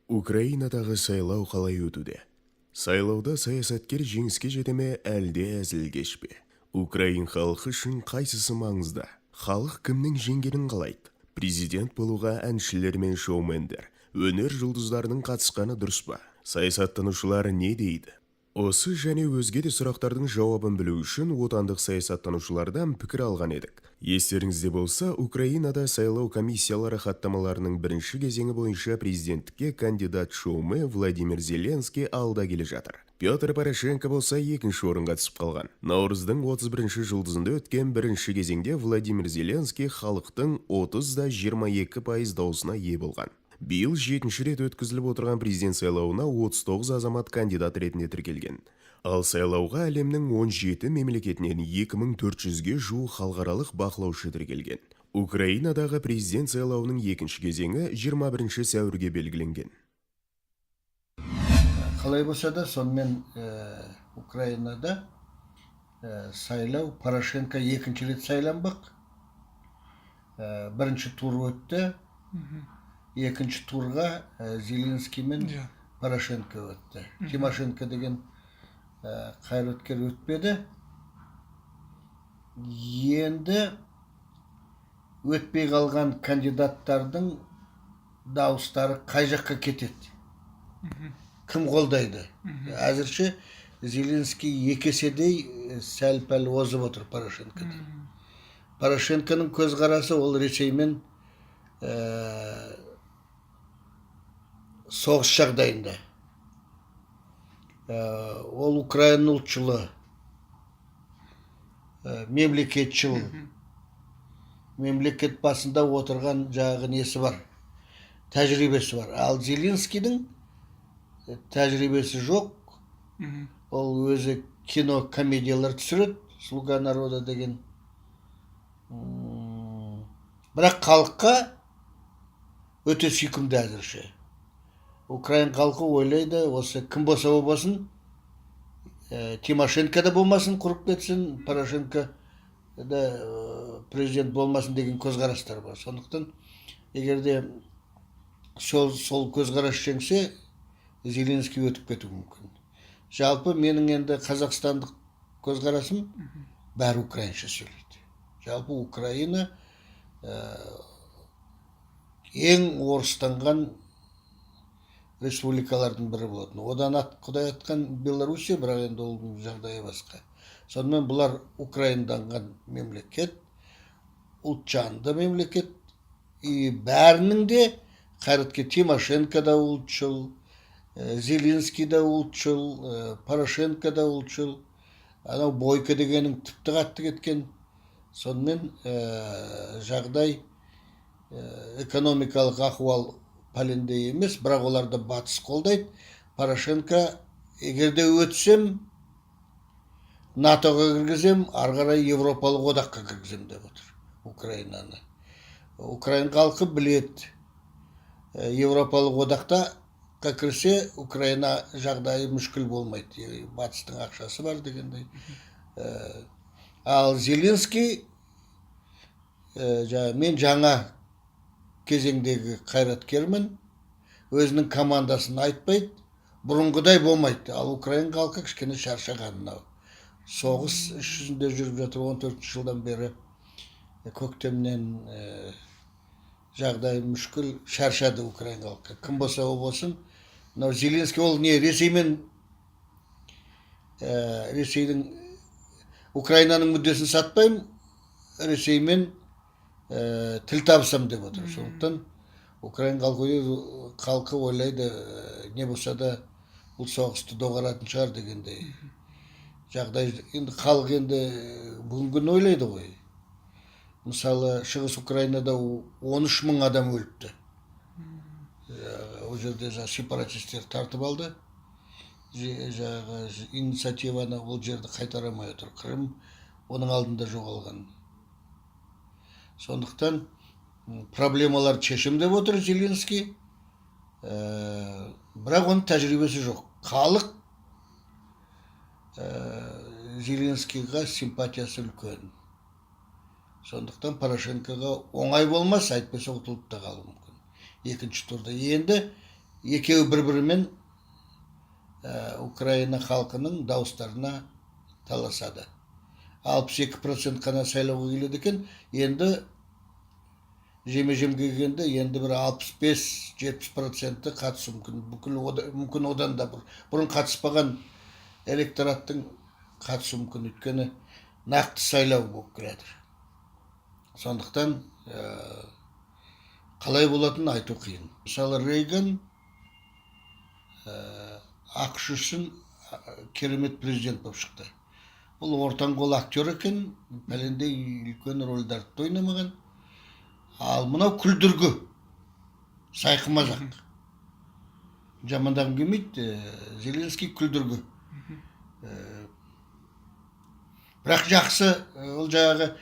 Украинадағы сайлау қалай өтуде? Сайлауда саясаткер жеңіске жете ме, әлде әзілкеш пе? Украин халқы үшін қайсысы маңызды? Халық кімнің жеңгенін қалайды? Президент болуға әншілер мен шоумендер, өнер жұлдыздарының қатысқаны дұрыс па? Саясаттанушылар не дейді? Осы және өзге де сұрақтардың жауабын білу үшін отандық саясаттанушылардан пікір алған едік. Естеріңізде болса, Украинада сайлау комиссиялары хаттамаларының бірінші кезеңі бойынша президенттікке кандидат шоумен Владимир Зеленский алда келе жатыр. Петр Порошенко болса екінші орынға түсіп қалған. Наурыздың 31-ші жұлдызында өткен бірінші кезеңде Владимир Зеленский халықтың 30-22% даусына ие болған. Биыл 7-ші рет өткізіліп отырған президент сайлауына 39 азамат кандидат ретінде тіркелген. Ал сайлауға әлемнің 17 мемлекетінен 2400-ге жуық халықаралық бақылаушы тіркелген. Украинадағы президент сайлауының екінші кезеңі 21 сәуірге белгіленген. Қалай болса да, сонымен Украинада сайлау, Порошенко екінші рет сайланбақ. Бірінші тур өтті. Екінші турға Зеленский мен Порошенко өтті. Тимошенко деген қайраткер өтпеді. Енді өтпей қалған кандидаттардың дауыстары қай жаққа кетеді? Кім қолдайды? Әзірше Зеленский екі еседей сәл-пәл озып отыр Порошенкодан. Порошенконың көзқарасы ол Ресеймен соғыс жағдайында. Ол Украина ұлтшылы, мемлекетшіл, мемлекет басында отырған жағы несі бар, тәжірибесі бар. Ал Зеленскийдің тәжірибесі жоқ. Ол өзі кино, комедиялар түсіреді, «Слуга народа» деген. Бірақ халыққа өте сүйкімді әзірше. Украин халқы ойлайды, осы кім болса болсын, Тимошенко да болмасын, құрып кетсін, Порошенко да президент болмасын деген көзқарастар бар. Сондықтан, егерде сол көзқарас жеңсе, Зеленский өтіп кету мүмкін. Жалпы менің енді қазақстандық көзқарасым бәрі украинша сөйлейді. Жалпы Украина ең орыстанған республикалардың бірі болатын. Одан Құдай атқан Белоруссия, бірақ енді ол жағдайы басқа. Сонымен бұлар Украинданған мемлекет, ұлтжанды мемлекет. Бәрінің де қайраткер Тимошенко да ұлтшыл, Зеленский да ұлтшыл, Порошенко да ұлтшыл. Анау Бойко дегенің тіпті қатты кеткен. Сонымен жағдай экономикалық ахуал пәлендей емес, бірақ оларды батыс қолдайды. Порошенко, егерде өтсем, НАТОға кіргізем, арғарай Европалық одаққа кіргізем деп отыр Украинаны. Украин халқы білет, Европалық одақта кірсе, Украина жағдайы мүшкіл болмайды. Батыстың ақшасы бар дегендей. Ал Зеленский, мен жаңа кезеңдегі қайраткермін, өзінің командасын айтпайды, бұрынғыдай болмайды. Ал Украин халқы кішкене шаршаған. Соғыс іс жүзінде жүріп жатыр, 14 жылдан бері көктемнен жағдай мүшкіл, шаршады Украин халқы. Кім болса ол болсын. Зеленский ол не, Ресейдің Украинаның мүддесін сатпаймын, Ресеймен тіл табысам деп отыр. Сондықтан Украин халқы ойлайды, не болса да бұл соғысты доғаратын шығар дегендей жағдай. Енді халық енді бүгінгі ойлайды ғой. Мысалы, Шығыс Украинада 13 мың адам өліпті. Ол жерде сепаратистер тартып алды. Инициативаны ол жерді қайтарамай отыр. Крым оның алдында жоғалған. Сондықтан проблемалар шешім деп отыр Зеленский. Бірақ оның тәжірибесі жоқ. Халық Зеленскийға симпатиясы үлкен. Сондықтан Порошенкоға оңай болмас, әйтпесе ұтылып та қалуы мүмкін. Екінші турда. Енді екеуі бір-бірімен Украина халқының дауыстарына таласады. 62% қана сайлауға келеді екен. Енді жеме-жемге келгенде енді бір 65-70% қатысу мүмкін. Мүмкін одан да бұрын қатыспаған электораттың қатысу мүмкін. Өйткені нақты сайлау болып келеді. Сондықтан қалай болатынын айту қиын. Мысалы Рейган ақш үшін керемет президент болып шықты. Бұл ортан қол актер екен, бәлендей үлкен рөлдерді ойнамаған. Ал мынау күлдіргі, сайқымазақ. Жамандағым келмейді, Зеленский күлдіргі. Бірақ жақсы, ол жаңағы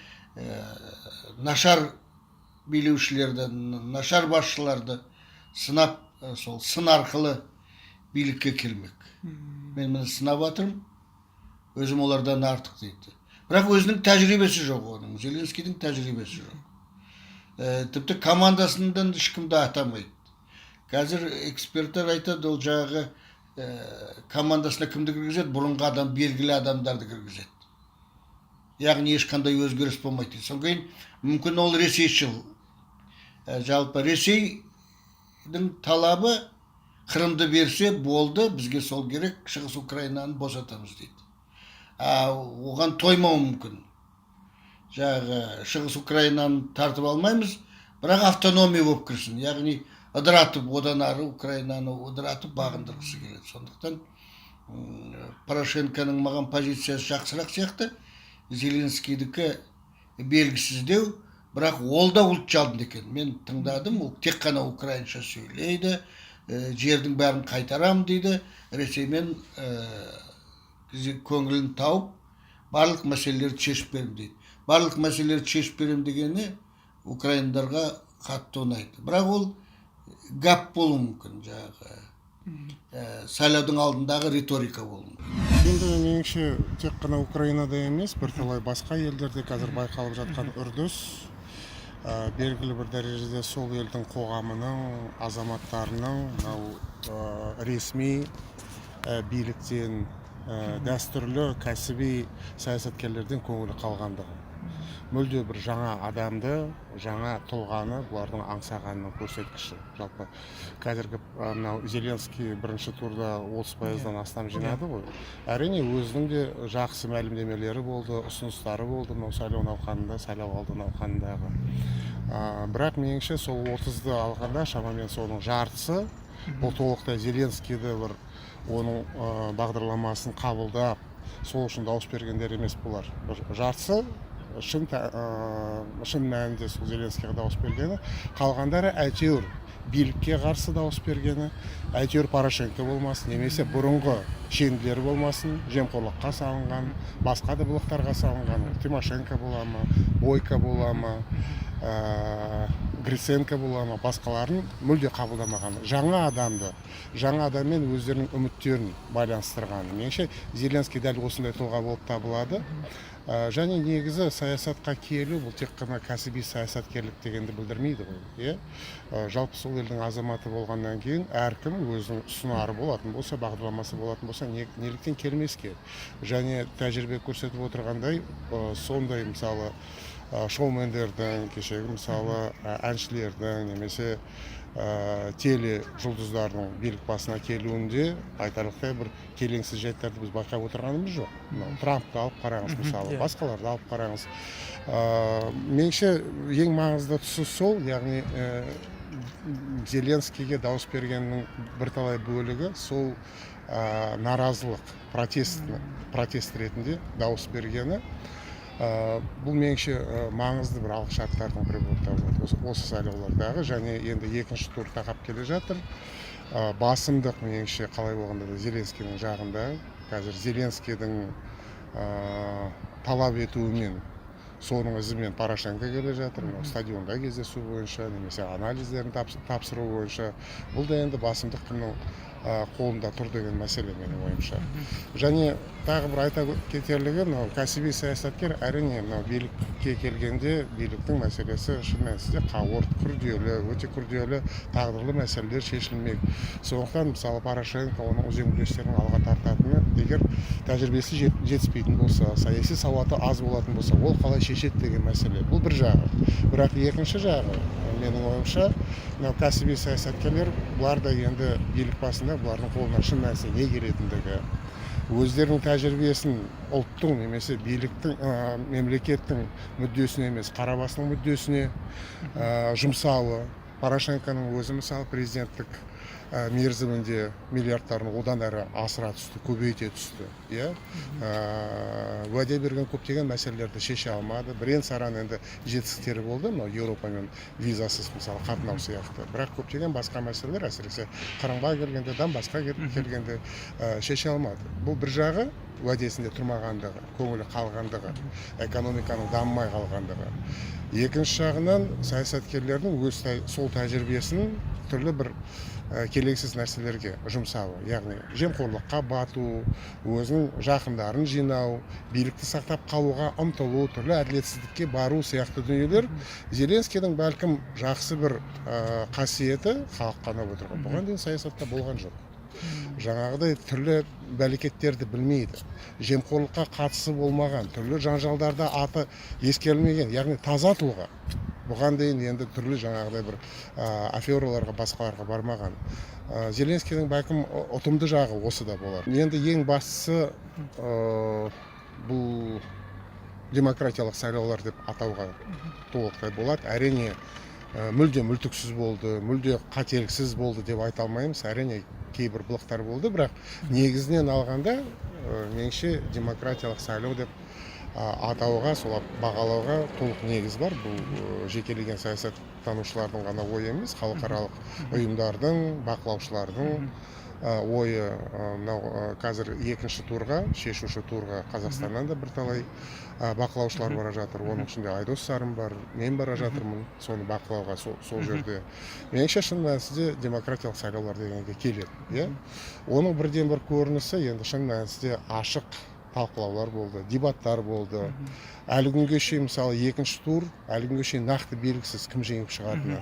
нашар билеушілерді, нашар басшыларды сынап, сол сын арқылы билікке келмек. Мен мені сынап жатырмын, өзім олардан артық дейді. Бірақ өзінің тәжірибесі жоқ оның, Зеленскийдің тәжірибесі жоқ. Тіпті командасынан ешкімді атамайды. Қазір эксперттер айтады, ол жаңағы командасына кімді кіргізеді, бұрынғы адам, белгілі адамдарды кіргізеді. Яғни ешқандай өзгеріс болмайды. Содан кейін мүмкін ол ресейшіл. Жалпы Ресейдің талабы Қырымды берсе болды, бізге сол керек, Шығыс Украинаны босатамыз дейді. Оған тоймау мүмкін. Жаңағы Шығыс Украинаны тартып алмаймыз, бірақ автономия болып кірсін. Яғни ыдыратып, одан ары Украинаны ыдыратып бағындырғысы келеді. Сондықтан Порошенконың маған позициясы жақсырақ сияқты, Зеленскийдікі белгісіздеу, бірақ ол да ұлт жалын екен. Мен тыңдадым, ол тек қана украинша сөйлейді, жердің бәрін қайтарам дейді, Ресеймен көңілін тауып, барлық мәселелерді шешіп берем дейді. Барлық мәселелерді шешіп берем дегені украиндарға қатты ұнайды. Бірақ ол гап болуы мүмкін, жаңағы сайлаудың алдындағы риторика болуы мүмкін. Енді меніңше тек қана Украинада емес, бірталай басқа елдерде қазір байқалып жатқан үрдіс белгілі бір дәрежеде сол елдің қоғамының, азаматтарының ресми биліктен, дәстүрлі кәсіби саясаткерлерден көңілі қалғандығы. Мүлде бір жаңа адамды, жаңа тұлғаны бұлардың аңсағанының көрсеткіші. Жалпы қазіргі Зеленский бірінші турда 30%-дан астам жинады ғой. Әрине өзінің де жақсы мәлімдемелері болды, ұсыныстары болды сайлау науқанында, сайлау алды науқанындағы. Бірақ меніңше сол 30-ды алғанда шамамен соның жартысы, бұл толықтай Зеленскийді бір оның бағдарламасын қабылдап, сол үшін дауыс бергендер емес бұлар. Жартысы шын мәнінде сол Зеленскийге дауыс бергені, қалғандары әйтеуір билікке қарсы дауыс бергені, әйтеуір Порошенко болмасын, немесе бұрынғы шенділері болмасын, жемқорлыққа салынған, басқа да былықтарға салынған, Тимошенко бола ма, Бойко бола ма, Гриценко бола ма, басқаларын мүлде қабылдамаған. Жаңа адаммен өздерінің үміттерін байланыстырған. Меніңше Зеленский дәл осындай тұлға болып табылады. Және негізі саясатқа келу бұл тек қана кәсіби саясаткерлік дегенді білдірмейді ғой. Жалпы сол елдің азаматы болғаннан кейін әркім өзінің ұсынары болатын болса, бағдарламасы болатын болса, неліктен келмеске. Және тәжірибе көрсетіп отырғандай, сондай мысалы шоумендердің, кешегі мысалы әншілердің, немесе теле жұлдыздардың билік басына келуінде айтарлықтай бір келеңсіз жайттарды біз байқап отырғанымыз жоқ. Трампты алып қараңыз мысалы, басқаларды алып қараңыз. Меніңше ең маңызды тұсы сол, яғни Зеленскийге дауыс бергеннің бірталай бөлігі сол наразылық, протест ретінде дауыс бергені. Бұл меніңше маңызды бір алғышарттардың бірі болып табылады осы сайлаулардағы, және енді екінші тур тақап келе жатыр. Басымдық меніңше қалай болғанда да Зеленскийдің жағында. Қазір Зеленскийдің талап етуімен, соның ізімен Порошенко келе жатыр. Стадионда кездесу бойынша, немесе анализдерін тапсыру бойынша. Бұл да енді басымдық кімнің қолында тұр деген мәселе менің ойымша. Және тағы бір айта кетерлігі, мынау кәсіби саясаткер әрине мынау билікке келгенде биліктің мәселесі шын мәнісінде қауырт, күрделі, өте күрделі тағдырлы мәселелер шешілмек. Сондықтан мысалы Порошенко оның үзеңгілестерін алға тартатыны, егер тәжірибесі жетіспейтін болса, саяси сауаты аз болатын болса, ол қалай шешеді деген мәселе. Бұл бір жағы. Бірақ екінші жағы, менің ойымша, мынау кәсіби саясаткерлер, бұлар да енді билік басында бұлардың қолынан шын мәнісінде не келетіндігі, өздерінің тәжірибесін ұлттың немесе биліктің, мемлекеттің мүддесіне емес, қара басының мүддесіне жұмсауы. Порошенконың өзі мысалы президенттік мерзімінде миллиардтарын одан әрі асыра түсті, көбейте түсті. Уәде берген көптеген мәселелерді шеше алмады. Бірен-саран енді жетістіктері болды, мынау Еуропамен визасыз мысалы қатынау сияқты. Бірақ көптеген басқа мәселелер, әсіресе Қырымға келгенде, Донбассқа келгенде шеше алмады. Бұл бір жағы уәдесінде тұрмағандығы, көңілі қалғандығы, экономиканың дамымай қалғандығы. Екінші жағынан саясаткерлердің өз сол тәжірибесін түрлі бір келеңсіз нәрселерге жұмсауы, яғни жемқорлыққа бату, өзінің жақындарын жинау, билікті сақтап қалуға ұмтылу, түрлі әділетсіздікке бару сияқты дүниелер Зеленскийдің бәлкім жақсы бір қасиеті халық қанап отырған. Бұған дейін саясатта болған жоқ. Жаңағыдай түрлі бәлекеттерді білмейді, жемқорлыққа қатысы болмаған, түрлі жанжалдарда аты ескерілмеген, яғни таза тұлға. Бұған дейін енді түрлі жаңағыдай бір афераларға, басқаларға бармаған. Зеленскийдің бәлкім ұтымды жағы осы да болар. Енді ең бастысы бұл демократиялық сайлаулар деп атауға толықтай болады. Әрине мүлде мүлтіксіз болды, мүлде қателіксіз болды деп айта алмаймыз. Әрине кейбір былықтар болды, бірақ негізінен алғанда меніңше демократиялық сайлау деп атауға, солап бағалауға толық негіз бар. Бұл жекелеген саясаттанушылардың ғана ойы емес, халықаралық ұйымдардың, бақылаушылардың ойы. Қазір екінші турға, шешуші турға Қазақстаннан да бірталай бақылаушылар бара жатыр. Оның ішінде Айдос Сарым бар, мен бара жатырмын соны бақылауға сол жерде. Меніңше шын мәнісінде демократиялық сайлаулар дегенге келеді. Оның бірден бір көрінісі енді шын мәнісінде ашық талқылаулар болды, дебаттар болды. Әлі күнге шейін мысалы екінші тур, әлі күнге шейін нақты белгісіз кім жеңіп шығатыны.